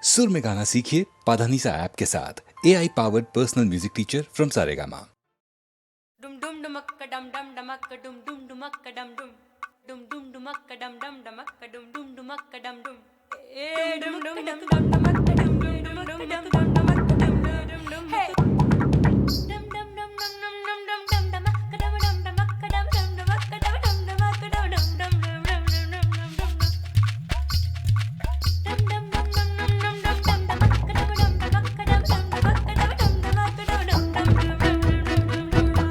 सुर में गाना सीखिए पाधानीसा ऐप के साथ AI powered personal music teacher from Saregama. Dum dum dumakka dum dum dumakka dum dum dumakka dum dum dum dum dumakka dum dum dumakka dum dum dumakka dum dum dum dum dum dum dumakka dum dum dum dum dum dumakka dum dum dum hey dum dum dum dum dum dum dum dum dumakka dum dum dumakka dum dum dumakka dum dum dumakka dum dum dum dum dum dum dum dum dum dum dum dum dum dum dum dum dumakka dum dum dumakka dum dum dumakka dum dum dumakka dum dum dum dum dum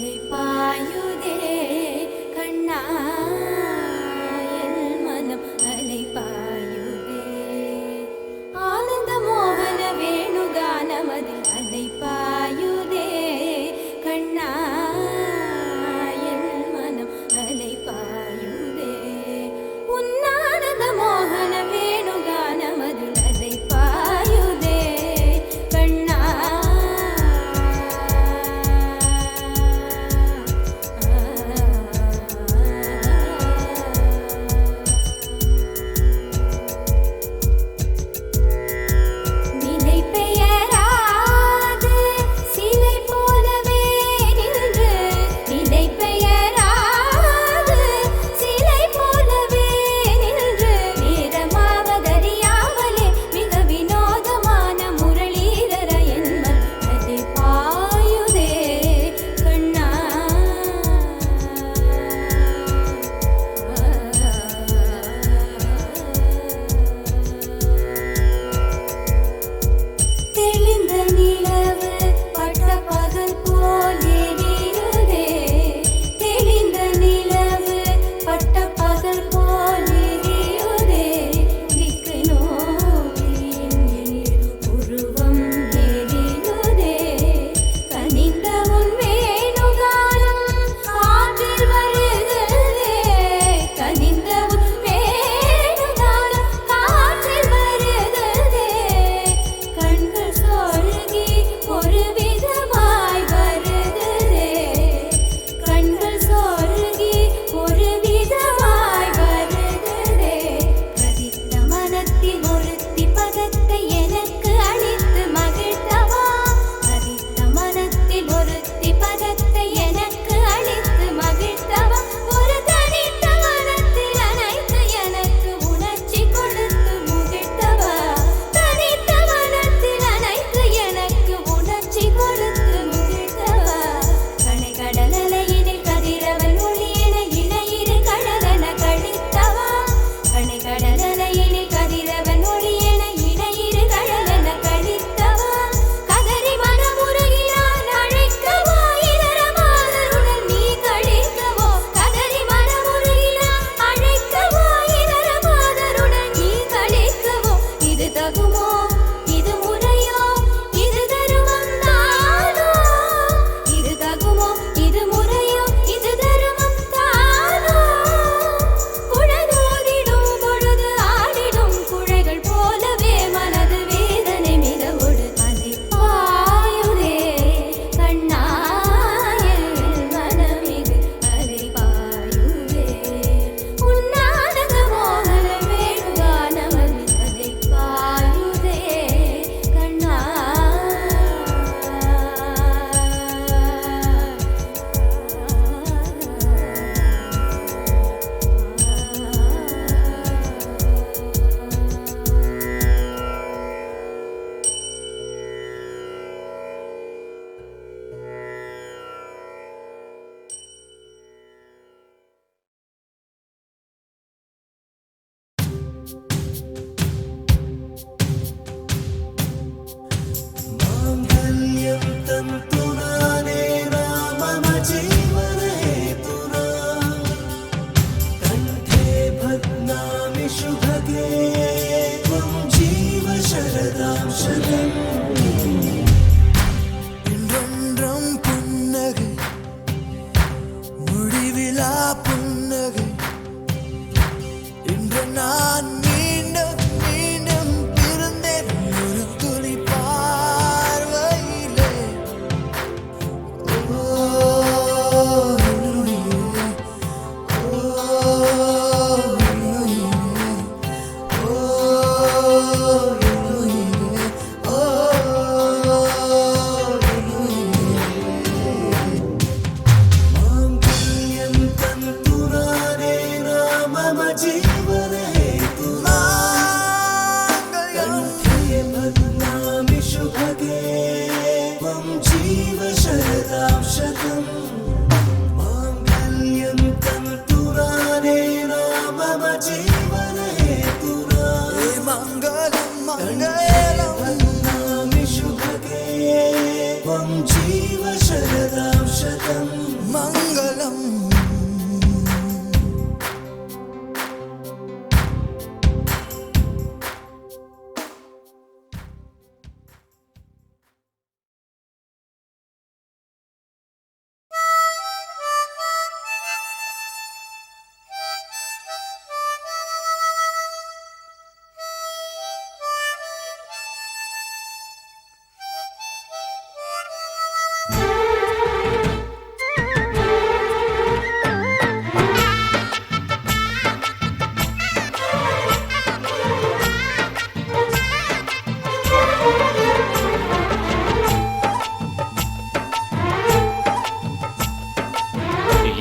அலை பாயுதே கண்ணா என் மனம் அலை பாயுதே ஆனந்த மோகன வேணுகானமதில் அலை பாயுதே கண்ணா என் மனம் அலை பாயுதே உன்னானந்த மோகன வேணுகானமதில் அலை பாயுதே கண்ணா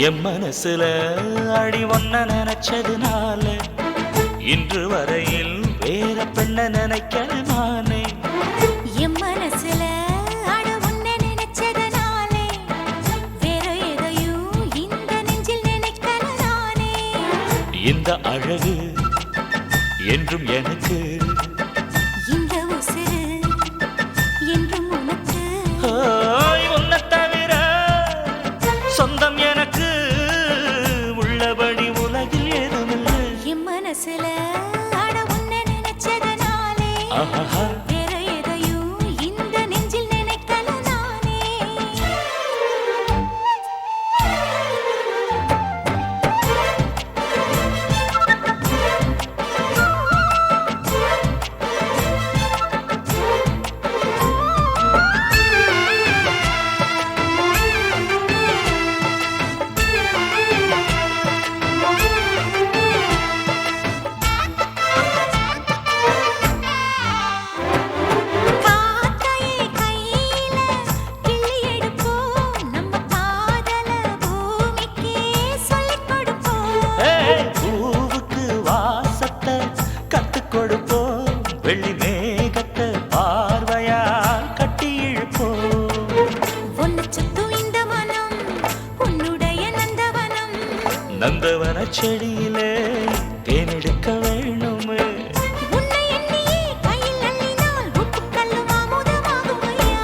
என் மனசுல அடி ஒன்ன நினைச்சதுனால இன்று வரையில் வேற பெண்ண நினைக்கல நானே. என் மனசுல அட உன்னை நினைச்சதனாலே வேற எதையும் இந்த நெஞ்சில் நினைக்கல நானே. இந்த அழகு என்றும் எனக்கு, இந்த உசிறு என்றும் உனக்கு. உன்னை தவிர சொந்தம் எனக்கு உள்ளபடி உலகில் ஏதுமில்லை. என் மனசுல அட உன்னை நினைச்சதனாலே ஆஹா வேற எதையும் இந்த நெஞ்சில் நினைக்கல நானே. காத்தையே கையில கிள்ளி எடுப்போம், நம்ம காதல பூமிக்கே சொல்லிக் கொடுப்போம். பூவுக்கு வாசத்தை கத்துக் கொடுப்போம், வெள்ளி மேகத்தை பார்வையால் கட்டி இழுப்போம். உன்னை சுத்தும் இந்த மனம் உன்னுடைய நந்தவனம். நந்தவன செடியிலே தேனெடுக்க வேணுமே. உன்னை எண்ணியே கையில் அள்ளினால் உப்புக்கல்லும் அமுதமாகும் ஐயா.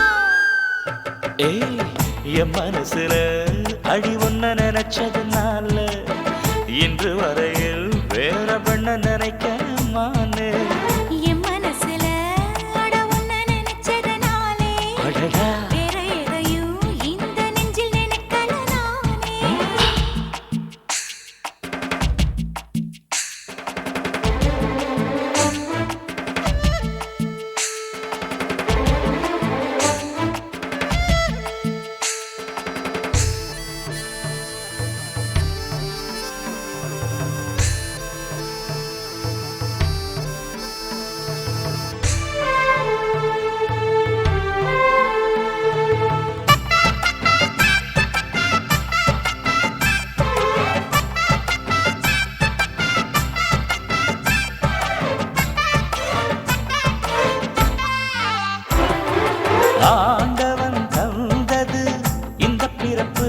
ஏய் என் மனசுல அடி ஒன்ன நினைச்சதுனால இன்று வரையில் வேற பெண்ண நினைக்க மானே. என் மனசுல அட உன்னை நினைச்சதனாலே அடடா வேற எதையும் இந்த நெஞ்சில் நினைக்கல நானே. ஆண்டவன் தந்தது இந்த பிறப்பு,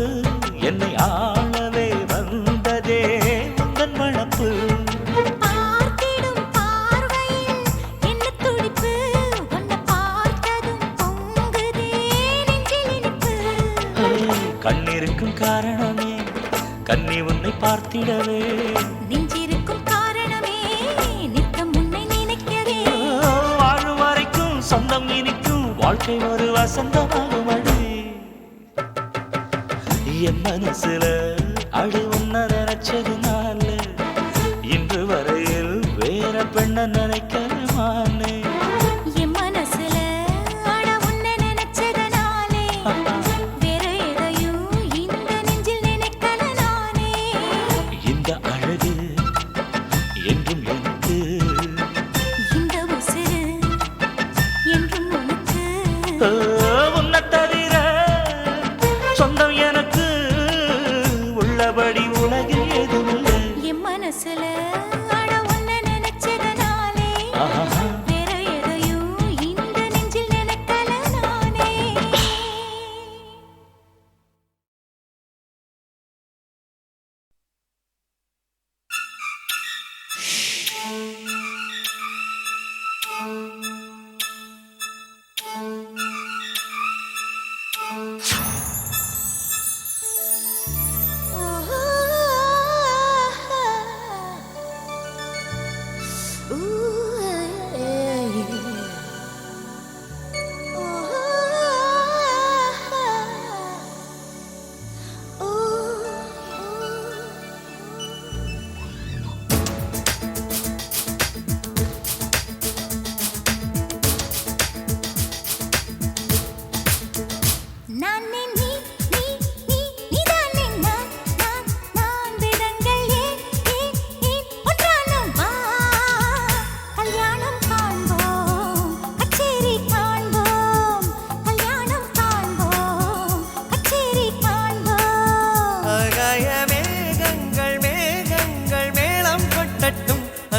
என்னை ஆளவே வந்ததே உந்தன் வளப்பு. பார்த்திடும் பார்வையில் என்ன துடிப்பு, உன்னை பார்த்ததும் பொங்குதே நெஞ்சில் இனிப்பு. கண்ணிருக்கும் காரணமே கண்ணி உன்னை பார்த்திடவே, நெஞ்சிருக்கும் காரணமே நித்தம் உன்னை நினைக்கவே. வாழும் வரைக்கும் சொந்தம் இனிக்கும், வாழ்க்கை ஒரு வசந்தமாகும் அடி. என் மனசுல அடி உன்ன நினைச்சதுனால இன்று வரையில் வேற பெண்ண நினைக்க மானே. என் மனசுல அட உன்னை நினைச்சதனாலே வேற எதையும் இந்த நெஞ்சில் நினைக்கல நானே. இந்த அழகு என்றும் எனக்கு, இந்த உசிறு என்றும் உனக்கு. உன்னை தவிர சொந்தம் எனக்கு உள்ளபடி உலகில் எதுவும்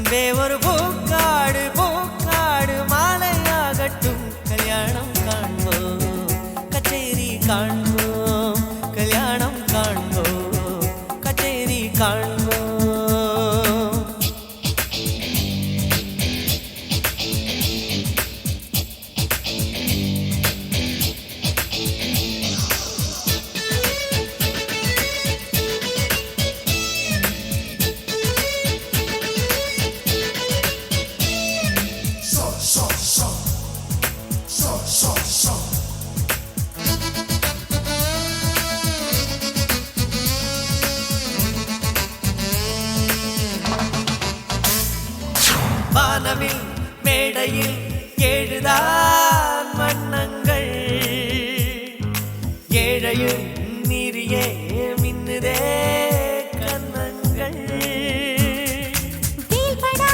அன்பே ஒரு பூக்காடு பூக்காடு மாலையாகட்டும் கல்யாணம் காண்போம் கச்சேரி காண்போம் கல்யாணம் காண்போம் கச்சேரி காண்போம் வானவில் மேடையில் ஏழுதான் வண்ணங்கள் ஏழையும் நீரியே மின்னுதே கண்ணங்கள் வீழ்படா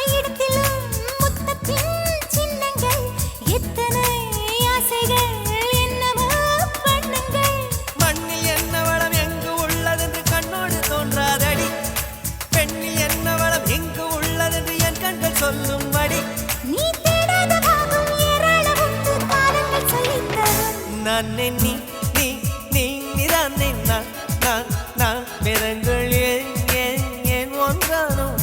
இடத்திலும் முத்தத்தின் சின்னங்கள் எத்தனை ஆசைகள் என்னவோ பண்ணுங்கள் மண்ணில் என்ன வளம் எங்கு உள்ளதென்று கண்ணோடு தோன்றாதடி பெண்ணில் என்ன வளம் எங்கு உள்ளதென்று என் கண்கள் சொல்லும்படி நீ தேடாத பாகம் ஏராளம் உண்டு காலங்கள் சொல்லித் தரும் நான் நீ நீ நீ நீதான் நான் வேதங்கள் ஏன் ஒன்றானும்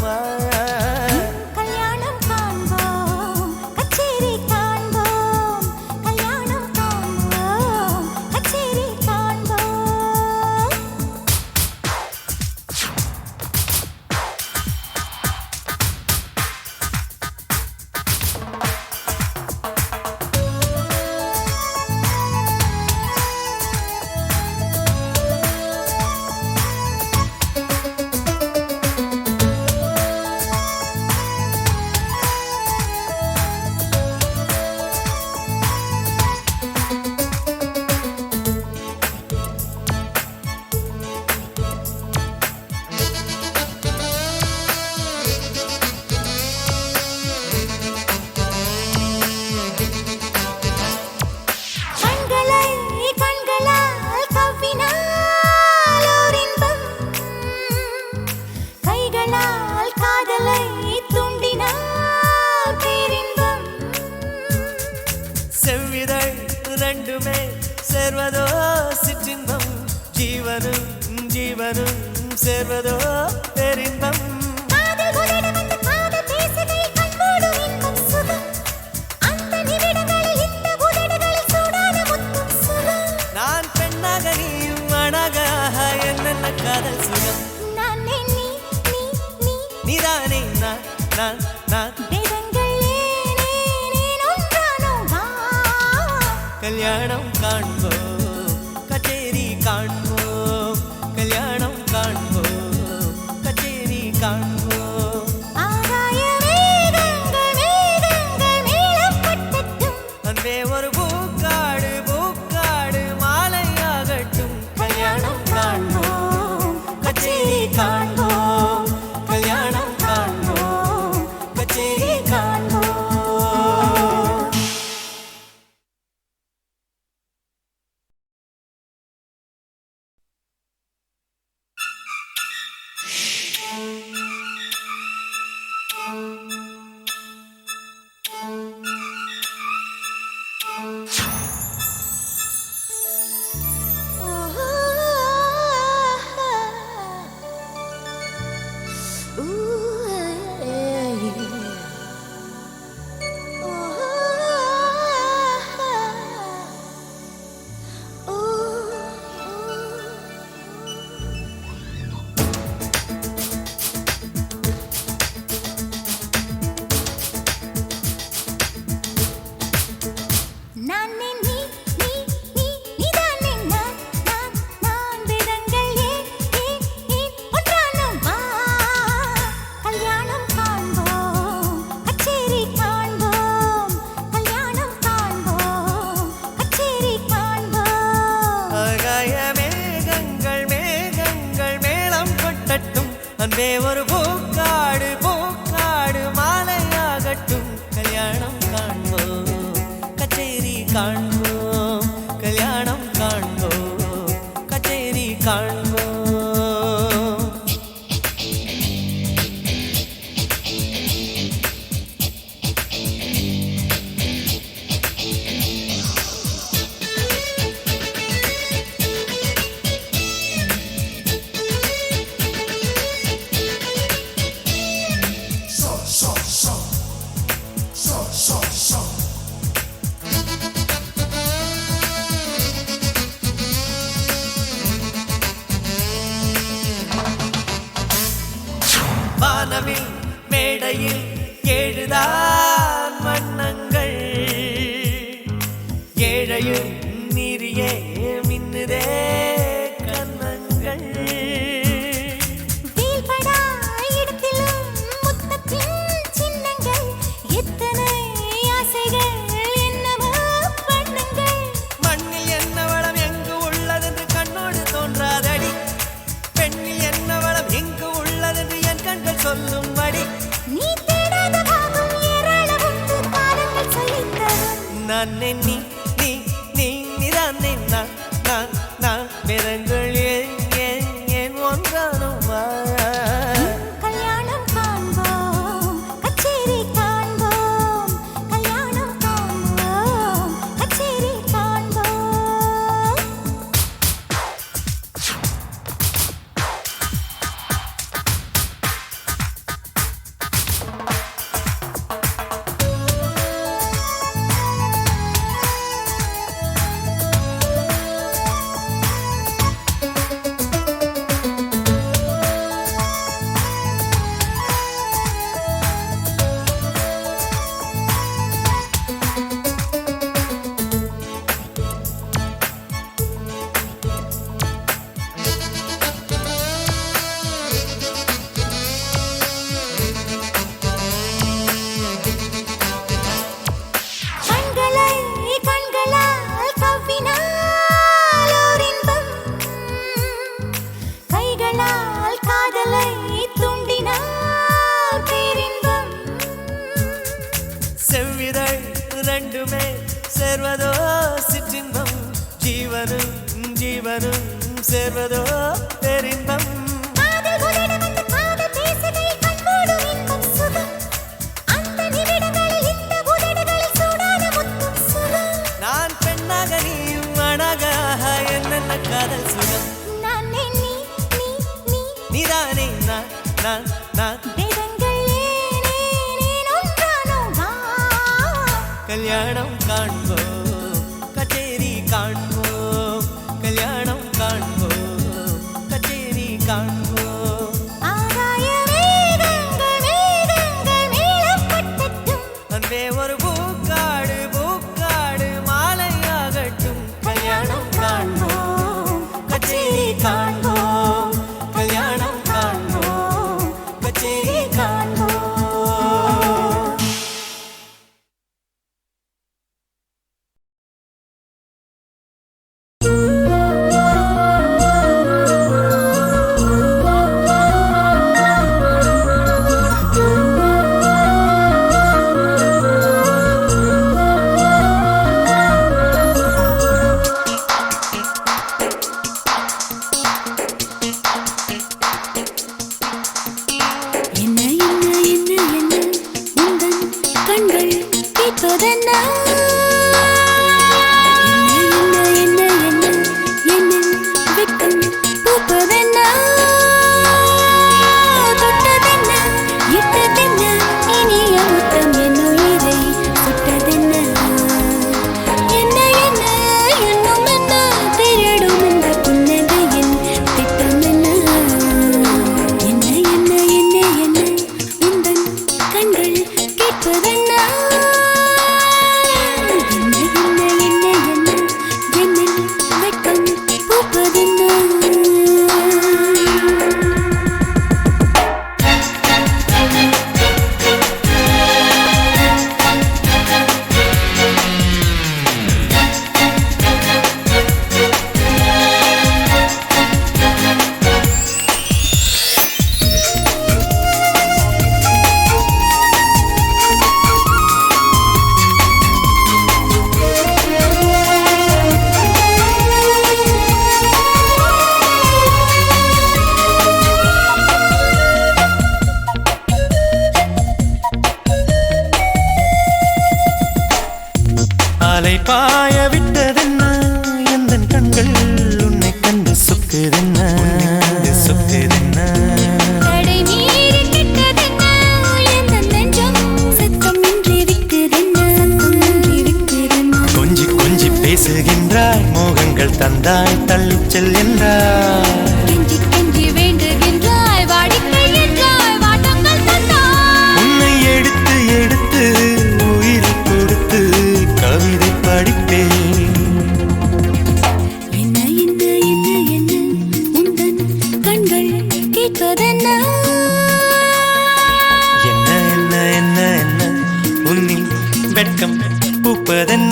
கல்யாணம் காண்போம் கச்சேரி காண்போம் கல்யாணம் காண்போம் கச்சேரி காண்போம் கண்களால் கவ்வினால் ஓர் இன்பம் கைகளால் காதலை தூண்டினால் பேரின்பம் செவ்விதழ் ரெண்டுமே சேர்வதோ சிற்றின்பம் ஜீவனும் சேர்வதோ பேரின்பம் காதல் உதட வந்து காதல் பேசுகையில் கண்மூடும் இன்பம் சுகம் அந்த நிமிடங்களில் இந்த உதடுகளில் சூடான முத்தும் சுகம் நான் பெண்ணாக நீயும் ஆணாக ஆஹா என்னென்ன காதல் சுகம் நானே நீ நீதானே நான் வேதங்கள் ஏன் ஒன்றானோ வா கல்யாணம் காண்போம் கச்சேரி காண்போம் கல்யாணம் காண்போம் கச்சேரி காண்போம் ஆகாய மேகங்கள் மேளம் கொட்டட்டும் அன்பே ஒரு பூக்காடு பூக்காடு மாலையாகட்டும் கல்யாணம் காண்போம் கச்சேரி காண்போம் கல்யாணம் காண்போம் கச்சேரி காண்போம் நானே நீ நீதானே நான் வேதங்கள் ஏன் ஒன்றானோ வா கல்யாணம் காண்போம் கச்சேரி காண்போம் கல்யாணம் காண்போம் கச்சேரி காண்போம் ஆகாய மேகங்கள் மேளம் கொட்டட்டும் அன்பே ஒரு பூக்காடு பூக்காடு மாலையாகட்டும் கல்யாணம் காண்போம் கச்சேரி காண்போம் கல்யாணம் காண்போம் கச்சேரி காண்போம் வானவில் மேடையில் ஏழுதான் வண்ணங்கள் ஏழையும் மீறியே மின்னுதே கண்ணங்கள் வீழ்படா இடத்திலும் முத்தத்தின் சின்னங்கள் எத்தனை ஆசைகள் என்னவோ வண்ணங்கள் மண்ணில் என்ன வளம் எங்கு உள்ளதென்று கண்ணோடு தோன்றாதடி பெண்ணில் என்ன வளம் எங்கு உள்ளதென்று என் கண்கள் சொல்லும் வடி நீ தேடாத பாகம் ஏராளம் உண்டு காலங்கள் சொல்லித்தரும் நான் நீ நீ நீ நீதான் நான் பிறங்கள் ஏன் ஒன்றானுமா கல்யாணம் காண்போம் கச்சேரி காண்போம் கல்யாணம் காண்போம் கச்சேரி காண்போம் கண்களால் கவ்வினால் ஓர் இன்பம் கைகளால் காதலை தூண்டினால் பேரின்பம் செவ்விதழ் ரெண்டுமே சேர்வதோ சிற்றின்பம் ஜீவனும் சேர்வதோ பேரின்பம் காதல் உதடு வந்து காதல் பேசுகையில் கண்மூடும் இன்பம் சுகம் அந்த நிமிடங்களில் இந்த உதடுகளில் சூடான முத்தும் சுகம் நான் பெண்ணாக நீயும் அழகாக என்னென்ன காதல் சுகம் நான் நீ நீதானே நான் வேதங்கள் ஏன் ஒன்றானோ வா கல்யாணம் காண்போம் கச்சேரி காண்போம் கல்யாணம் காண்போம் கச்சேரி காண்போம் ஆகாய மேகங்கள் மேளம் கொட்டட்டும் அன்பே ஒரு பூக்காடு மாலையாகட்டும் கல்யாணம் காண்போம் கச்சேரி காண்போம் கல்யாணம் காண்போம் கச்சேரி காண்போம் பாய விட்டதென்ன எந்தன் கண்கள் உன்னை கண்டு சொக்குதென்ன தடை மீறி கிட்டதென்ன எந்தன் நெஞ்சம் சத்தமின்றி விக்குதென்ன கொஞ்சி கொஞ்சி பேசுகின்றாய் மோகங்கள் தந்தாய் தள்ளிச் செல் என்றாய் கெஞ்சி கெஞ்சி வேண்டுகின்றாய் வாடிக்கை என்றாய் வாட்டம்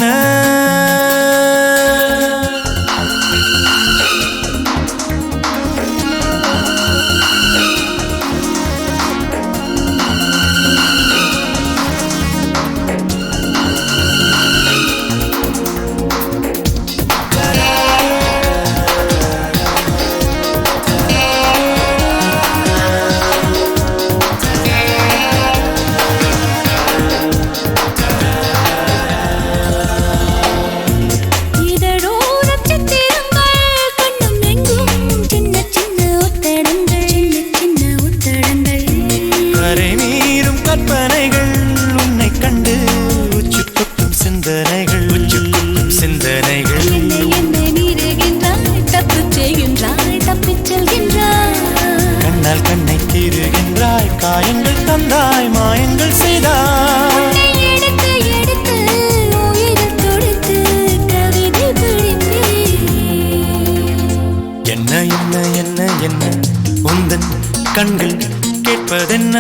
கேட்பதென்ன இதழோரம் சித்திரங்கள் கண்ணும் எங்கும் சின்ன சின்ன ஒத்தடங்கள் சின்ன ஒத்தடங்கள் கரை மீறும் கற்பனைகள் உன்னை கண்டு உச்சி கொட்டும் சிந்தனைகள் என்னை மீறுகின்றாய் தப்புச் செய்கின்றாய் தப்பிச் செல்கின்றாய் கண்ணால் கண்ணை கீறுகின்றாய் காயங்கள் தந்தாய் மாயங்கள் செய்தாய் உன்னை எடுத்து எடுத்து உயிரில் தொடுத்து கவிதை படித்தேன் என்ன என்ன என்ன என்ன உந்தன் கண்கள் கேட்பதென்ன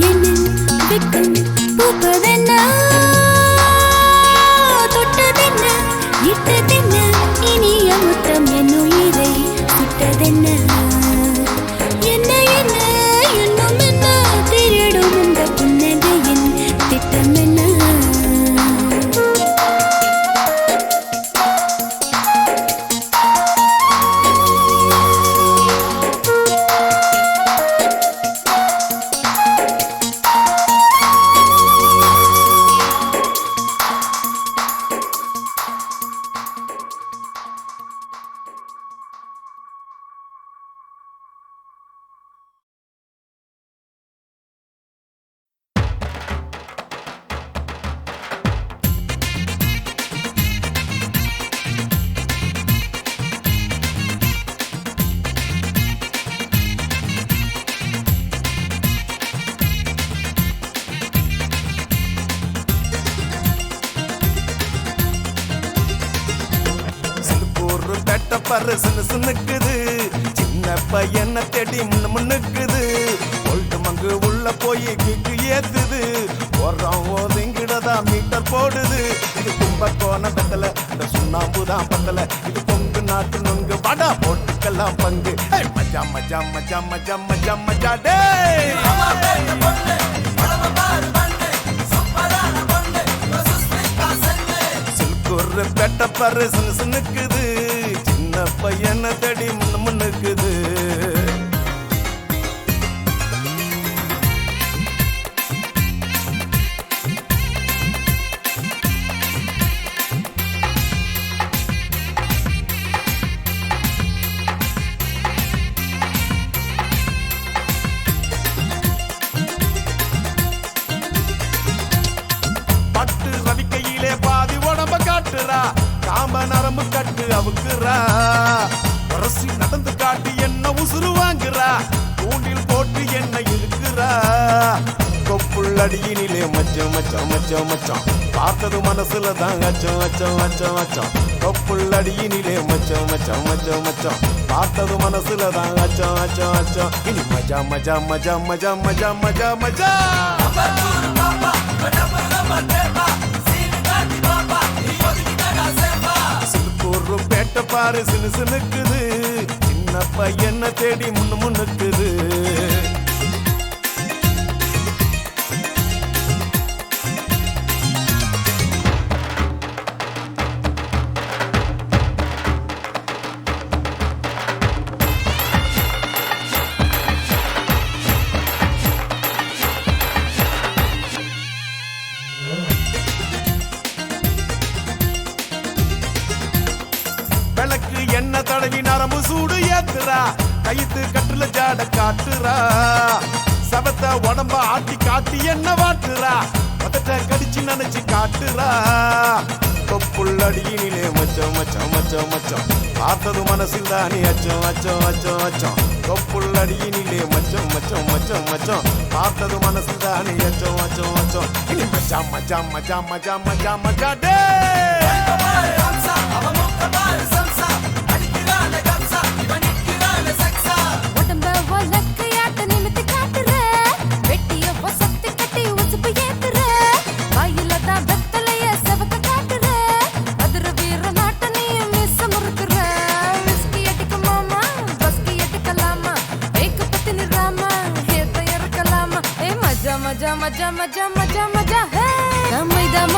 என்ன வெட்கம் பூப்பதென்ன தொட்டதென்ன இட்டதென்ன இனிய முத்தம் என் உயிரை சுட்டதென்ன என்ன என்ன இன்னும் என்ன திருடும் இந்த புன்னகையின் திட்டம் என்ன ஒரு பெட்ட பரசுன்னு சுனுக்குது சின்ன பையனை தேடி முன்னுக்குது ஒல்ட்டு மங்கு உள்ள போய் கிக்கு ஏத்துது ஓடுறோம் ஓதுங்கிடதான் மீட்டர் போடுது இது கும்பகோண பெத்தல இந்த சுண்ணாம்பு தான் பத்தல இது பொங்கு நாட்டு நொங்கு வடா போட்டுக்கெல்லாம் பங்கு மஜா மஜா மஜா மஜா மஜா மஜா டே ஒரு பெட்ட பரசு சுனுக்குது சின்ன பையனை தேடி முன்னுக்குது பட்டு ரவிக்கையிலே பாதி உடம்ப காட்டுறா காம நரம்பு கட்டு அவுக்குறா அரசி நடந்து காட்டி என்ன உசுறு வாங்குறா தூண்டில் போட்டு என்ன இழுக்குறா கொப்புள்ளடியினிலே மச்சம் மச்சம் மச்சம் மச்சம் பார்த்தது மனசுல தான் அச்சம் அச்சம் அச்சம் அச்சம் கொப்புள்ளடியினிலே மச்சம் மச்சம் மச்சம் மச்சம் பார்த்தது மனசுல தான் அச்சம் அச்சம் அச்சம் இனி மஜா மஜா மஜா மஜா மஜா மஜா மஜா ஒரு பேட்ட பாரு சினு சினுக்குது சின்ன பையனை தேடி முன்னுக்குது விளக்கு என்ன தடவி நரம்பு சூடு ஏத்துறா கைத்து கட்டுல ஜாட காட்டுறா சபத்த உடம்ப ஆட்டி காட்டி என்ன வாட்டுறா பதட்ட கடிச்சு நினைச்சு காட்டுறா கொப்புள்ளடியினிலே மச்சம் மச்சம் மச்சம் மச்சம் பார்த்தது மனசில் தானே அச்சம் அச்சம் அச்சம் அச்சம் கொப்புள்ளடியினிலே மச்சம் மச்சம் மச்சம் மச்சம் பார்த்தது மனசில் தானே அச்சம் அச்சம் அச்சம் இனி மச்சா மச்சா மச்சா மச்சா மச்சா மச்சா டே உடம்ப வழக்கையாட்ட நிமித்து காட்டுற வெட்டிய வசத்து கட்டி உச்சு மஜா மஜா மஜா மஜா ஹே தம்மை தம